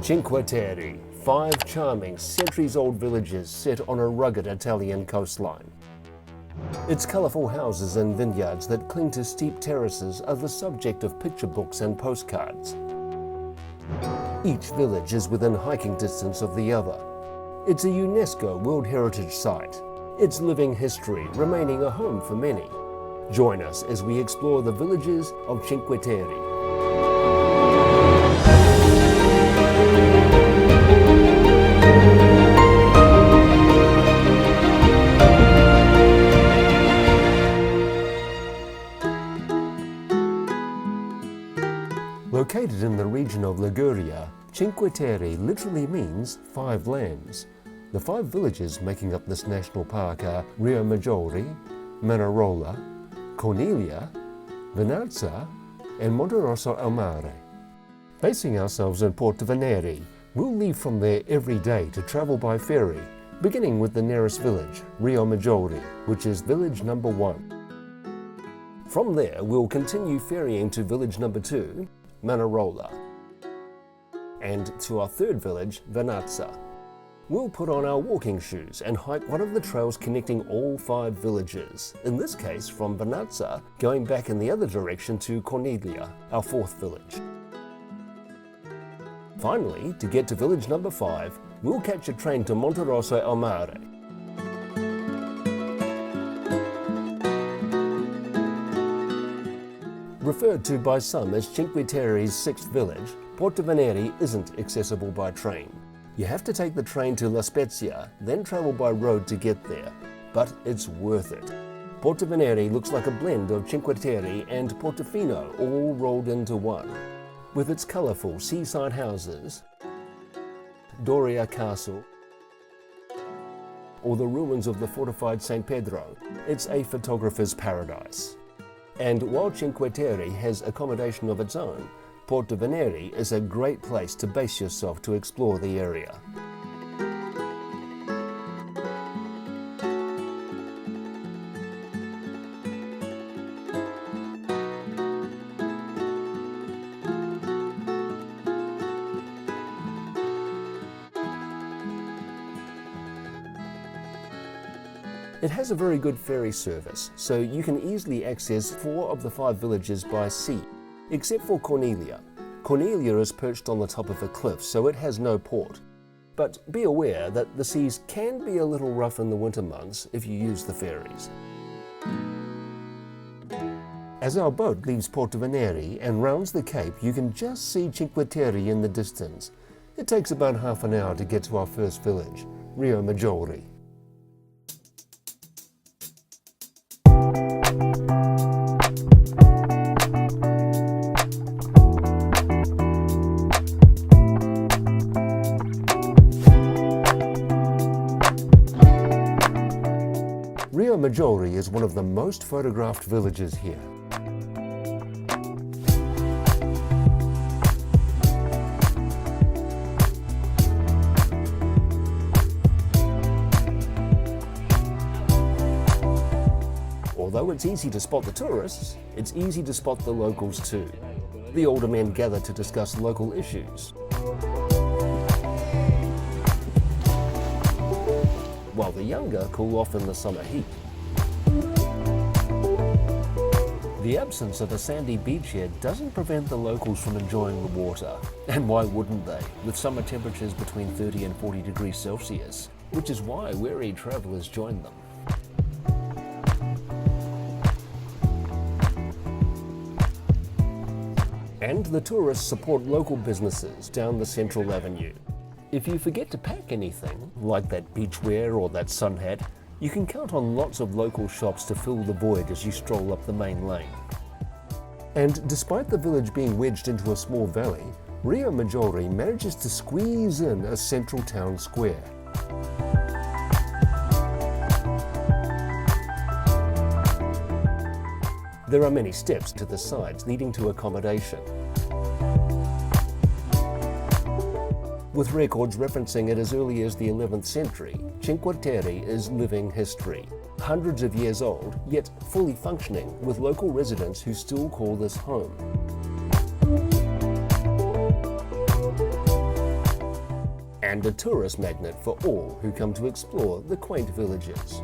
Cinque Terre, 5 charming, centuries-old villages set on a rugged Italian coastline. Its colourful houses and vineyards that cling to steep terraces are the subject of picture books and postcards. Each village is within hiking distance of the other. It's a UNESCO World Heritage Site, its living history remaining a home for many. Join us as we explore the villages of Cinque Terre. Located in the region of Liguria, Cinque Terre literally means 5 lands. The 5 villages making up this national park are Riomaggiore, Manarola, Corniglia, Vernazza, and Monterosso al Mare. Basing ourselves in Porto Venere, we'll leave from there every day to travel by ferry, beginning with the nearest village, Riomaggiore, which is village number 1. From there, we'll continue ferrying to village number 2, Manarola, and to our 3rd village, Vernazza. We'll put on our walking shoes and hike one of the trails connecting all 5 villages, in this case from Vernazza, going back in the other direction to Corniglia, our 4th village. Finally, to get to village number 5, we'll catch a train to Monterosso al Mare. Referred to by some as Cinque Terre's 6th village, Porto Venere isn't accessible by train. You have to take the train to La Spezia, then travel by road to get there. But it's worth it. Porto Venere looks like a blend of Cinque Terre and Portofino all rolled into one. With its colourful seaside houses, Doria Castle, or the ruins of the fortified St. Pedro, it's a photographer's paradise. And while Cinque Terre has accommodation of its own, Porto Venere is a great place to base yourself to explore the area. It has a very good ferry service, so you can easily access 4 of the 5 villages by sea, except for Corniglia. Corniglia is perched on the top of a cliff, so it has no port. But be aware that the seas can be a little rough in the winter months if you use the ferries. As our boat leaves Porto Venere and rounds the cape, you can just see Cinque Terre in the distance. It takes about half an hour to get to our first village, Riomaggiore. Riomaggiore is one of the most photographed villages here. Although it's easy to spot the tourists, it's easy to spot the locals too. The older men gather to discuss local issues, while the younger cool off in the summer heat. The absence of a sandy beach here doesn't prevent the locals from enjoying the water. And why wouldn't they, with summer temperatures between 30 and 40 degrees Celsius, which is why weary travellers join them. And the tourists support local businesses down the central avenue. If you forget to pack anything, like that beachwear or that sun hat, you can count on lots of local shops to fill the void as you stroll up the main lane. And despite the village being wedged into a small valley, Riomaggiore manages to squeeze in a central town square. There are many steps to the sides leading to accommodation, with records referencing it as early as the 11th century. Cinque Terre is living history, hundreds of years old, yet fully functioning, with local residents who still call this home. and a tourist magnet for all who come to explore the quaint villages.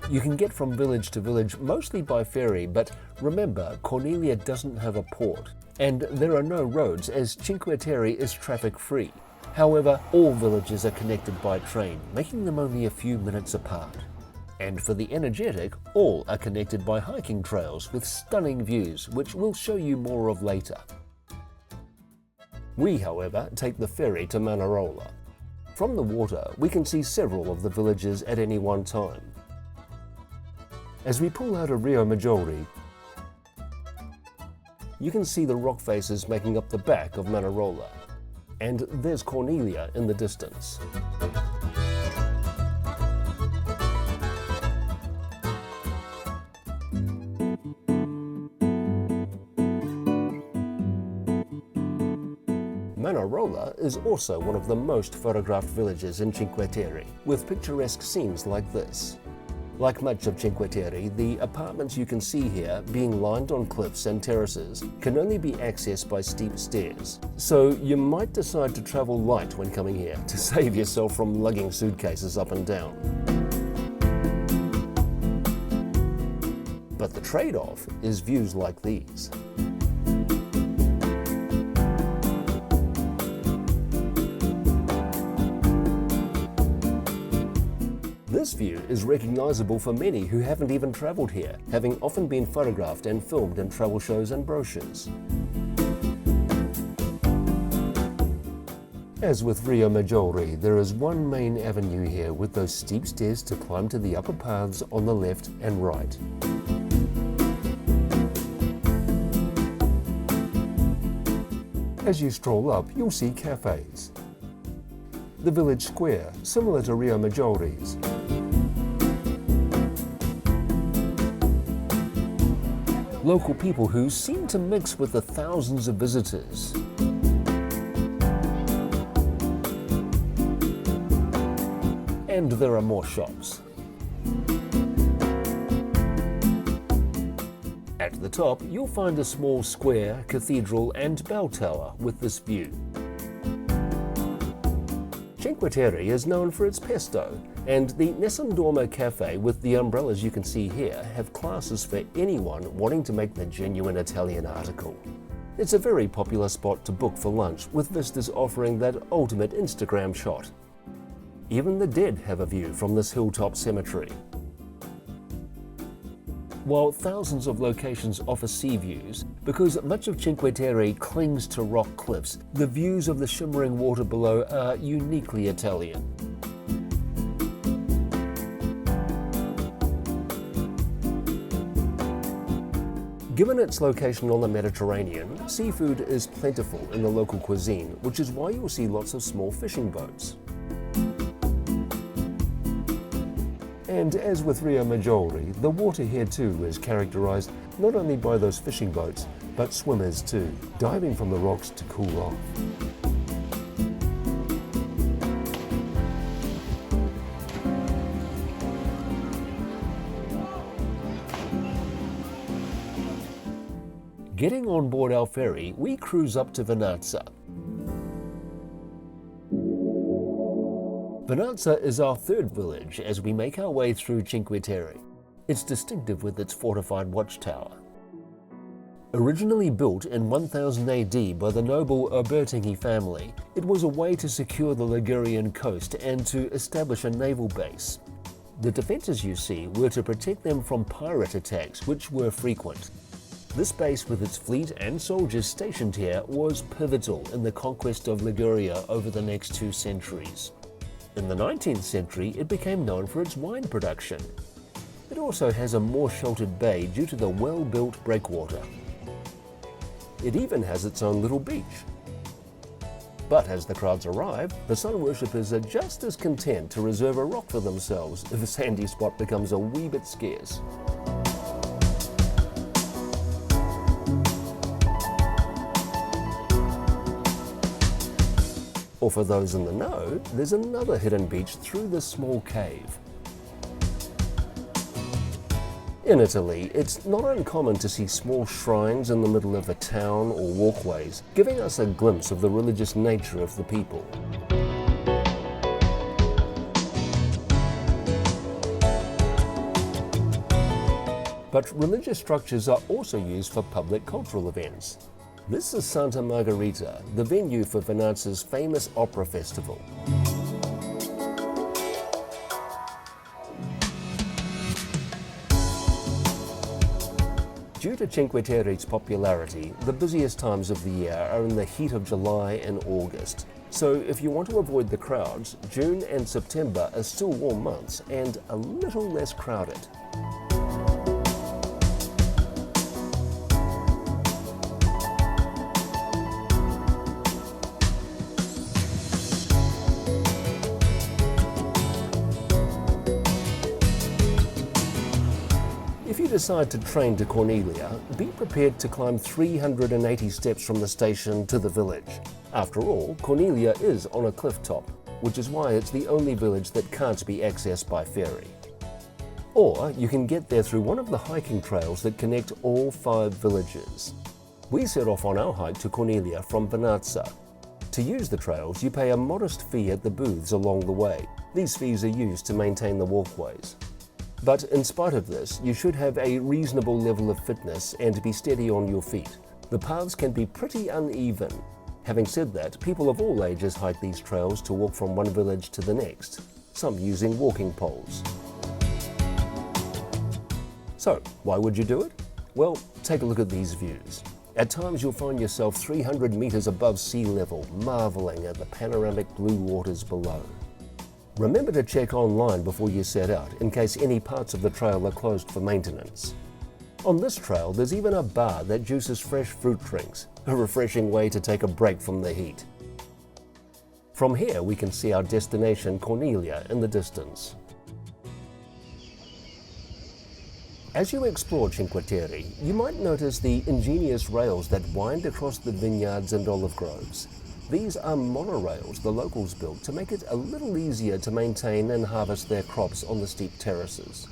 You can get from village to village mostly by ferry, but remember, Corniglia doesn't have a port, and there are no roads as Cinque Terre is traffic-free. However, all villages are connected by train, making them only a few minutes apart. And for the energetic, all are connected by hiking trails with stunning views, which we'll show you more of later. We, however, take the ferry to Manarola. From the water, we can see several of the villages at any one time. As we pull out of Riomaggiore, you can see the rock faces making up the back of Manarola. And there's Corniglia in the distance. Manarola is also one of the most photographed villages in Cinque Terre, with picturesque scenes like this. Like much of Cinque Terre, the apartments you can see here, being lined on cliffs and terraces, can only be accessed by steep stairs. So you might decide to travel light when coming here to save yourself from lugging suitcases up and down. But the trade-off is views like these. This view is recognizable for many who haven't even traveled here, having often been photographed and filmed in travel shows and brochures. As with Riomaggiore, there is one main avenue here with those steep stairs to climb to the upper paths on the left and right. As you stroll up, you'll see cafes. The village square, similar to Riomaggiоре's. Local people who seem to mix with the thousands of visitors. And there are more shops. At the top, you'll find a small square, cathedral and bell tower with this view. Cinque Terre is known for its pesto, and the Nessun Dorma cafe with the umbrellas you can see here have classes for anyone wanting to make the genuine Italian article. It's a very popular spot to book for lunch, with vistas offering that ultimate Instagram shot. Even the dead have a view from this hilltop cemetery. While thousands of locations offer sea views, because much of Cinque Terre clings to rock cliffs, the views of the shimmering water below are uniquely Italian. Given its location on the Mediterranean, seafood is plentiful in the local cuisine, which is why you'll see lots of small fishing boats. And as with Riomaggiore, the water here too is characterized not only by those fishing boats, but swimmers too, diving from the rocks to cool off. Getting on board our ferry, we cruise up to Vernazza. Vernazza is our third village as we make our way through Cinque Terre. It's distinctive with its fortified watchtower. Originally built in 1000 AD by the noble Ubertighi family, it was a way to secure the Ligurian coast and to establish a naval base. The defences you see were to protect them from pirate attacks, which were frequent. This base, with its fleet and soldiers stationed here, was pivotal in the conquest of Liguria over the next 2 centuries. In the 19th century, it became known for its wine production. It also has a more sheltered bay due to the well-built breakwater. It even has its own little beach. But as the crowds arrive, the sun worshippers are just as content to reserve a rock for themselves if a sandy spot becomes a wee bit scarce. Or for those in the know, there's another hidden beach through this small cave. In Italy, it's not uncommon to see small shrines in the middle of a town or walkways, giving us a glimpse of the religious nature of the people. But religious structures are also used for public cultural events. This is Santa Margherita, the venue for Vernazza's famous opera festival. Due to Cinque Terre's popularity, the busiest times of the year are in the heat of July and August. So if you want to avoid the crowds, June and September are still warm months and a little less crowded. If you decide to train to Corniglia, be prepared to climb 380 steps from the station to the village. After all, Corniglia is on a cliff top, which is why it's the only village that can't be accessed by ferry. Or you can get there through one of the hiking trails that connect all 5 villages. We set off on our hike to Corniglia from Vernazza. To use the trails, you pay a modest fee at the booths along the way. These fees are used to maintain the walkways. But in spite of this, you should have a reasonable level of fitness and be steady on your feet. The paths can be pretty uneven. Having said that, people of all ages hike these trails to walk from one village to the next, some using walking poles. So, why would you do it? Well, take a look at these views. At times you'll find yourself 300 meters above sea level, marveling at the panoramic blue waters below. Remember to check online before you set out, in case any parts of the trail are closed for maintenance. On this trail, there's even a bar that juices fresh fruit drinks, a refreshing way to take a break from the heat. From here, we can see our destination, Corniglia, in the distance. As you explore Cinque Terre, you might notice the ingenious rails that wind across the vineyards and olive groves. These are monorails the locals built to make it a little easier to maintain and harvest their crops on the steep terraces.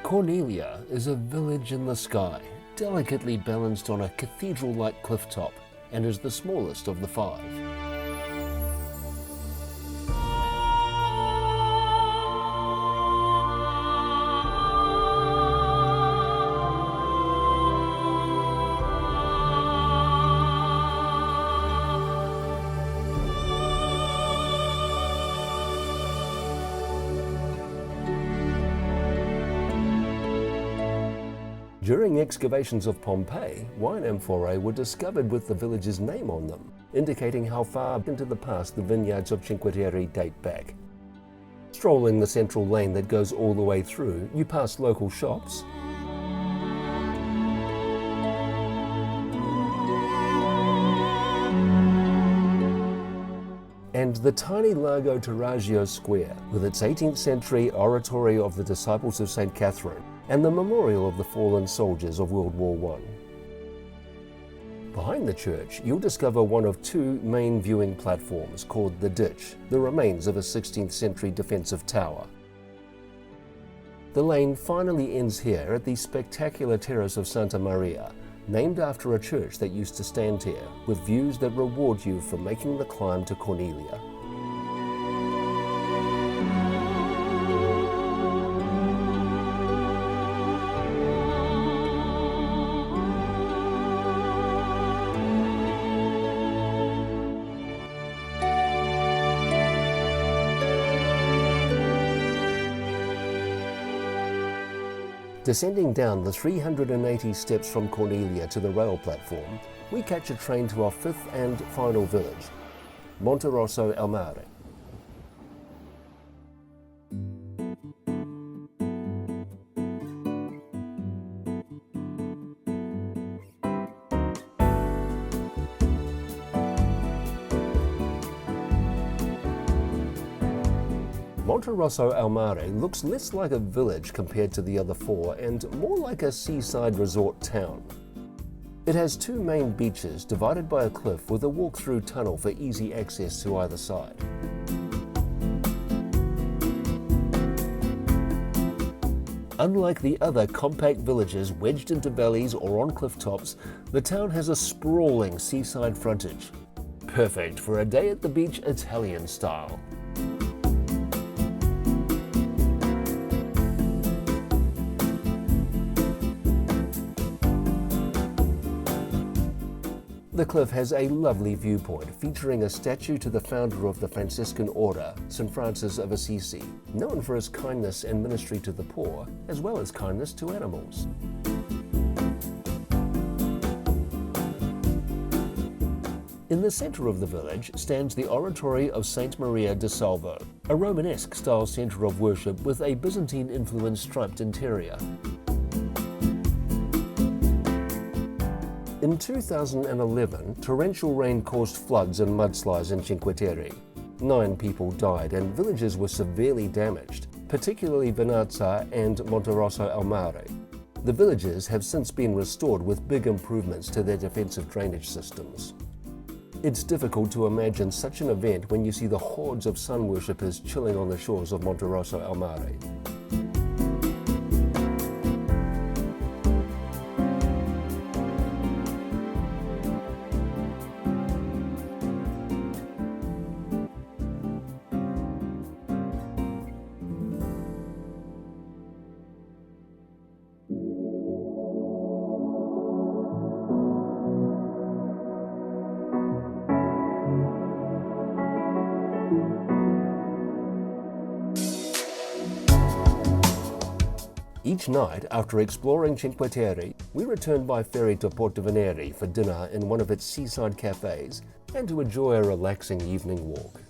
Corniglia is a village in the sky, delicately balanced on a cathedral-like cliff top, and is the smallest of the 5. During excavations of Pompeii, wine amphorae were discovered with the village's name on them, indicating how far into the past the vineyards of Cinque Terre date back. Strolling the central lane that goes all the way through, you pass local shops, and the tiny Lago Tiraggio Square, with its 18th century oratory of the Disciples of St. Catherine, and the memorial of the fallen soldiers of World War I. Behind the church, you'll discover one of 2 main viewing platforms called the Ditch, the remains of a 16th century defensive tower. The lane finally ends here at the spectacular terrace of Santa Maria, named after a church that used to stand here, with views that reward you for making the climb to Corniglia. Descending down the 380 steps from Corniglia to the rail platform, we catch a train to our 5th and final village, Monterosso al Mare. Monterosso al Mare looks less like a village compared to the other four and more like a seaside resort town. It has two main beaches divided by a cliff with a walk-through tunnel for easy access to either side. Unlike the other compact villages wedged into valleys or on cliff tops, the town has a sprawling seaside frontage. Perfect for a day at the beach Italian style. The cliff has a lovely viewpoint featuring a statue to the founder of the Franciscan Order, St. Francis of Assisi, known for his kindness and ministry to the poor, as well as kindness to animals. In the center of the village stands the Oratory of Saint Maria di Salvo, a Romanesque style center of worship with a Byzantine-influenced striped interior. In 2011, torrential rain caused floods and mudslides in Cinque Terre. 9 people died and villages were severely damaged, particularly Vernazza and Monterosso al Mare. The villages have since been restored with big improvements to their defensive drainage systems. It's difficult to imagine such an event when you see the hordes of sun worshippers chilling on the shores of Monterosso al Mare. Each night, after exploring Cinque Terre, we returned by ferry to Porto Venere for dinner in one of its seaside cafes and to enjoy a relaxing evening walk.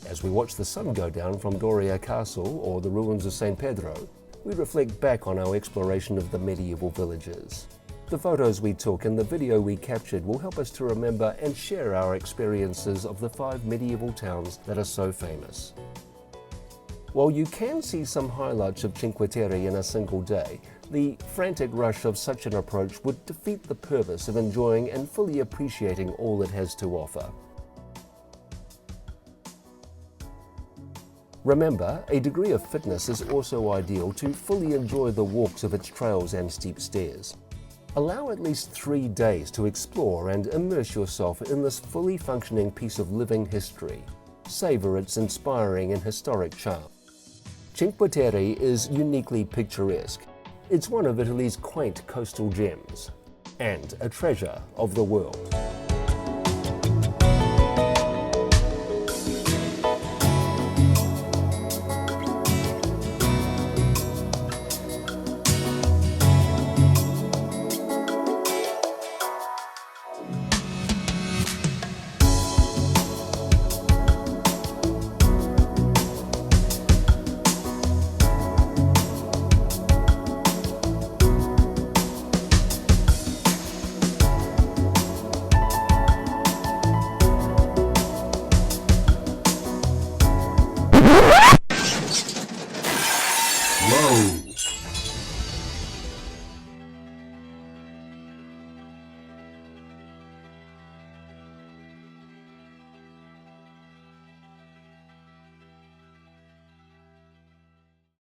As we watch the sun go down from Doria Castle or the ruins of San Pedro, we reflect back on our exploration of the medieval villages. The photos we took and the video we captured will help us to remember and share our experiences of the 5 medieval towns that are so famous. While you can see some highlights of Cinque Terre in a single day, the frantic rush of such an approach would defeat the purpose of enjoying and fully appreciating all it has to offer. Remember, a degree of fitness is also ideal to fully enjoy the walks of its trails and steep stairs. Allow at least 3 days to explore and immerse yourself in this fully functioning piece of living history. Savor its inspiring and historic charm. Cinque Terre is uniquely picturesque. It's one of Italy's quaint coastal gems and a treasure of the world.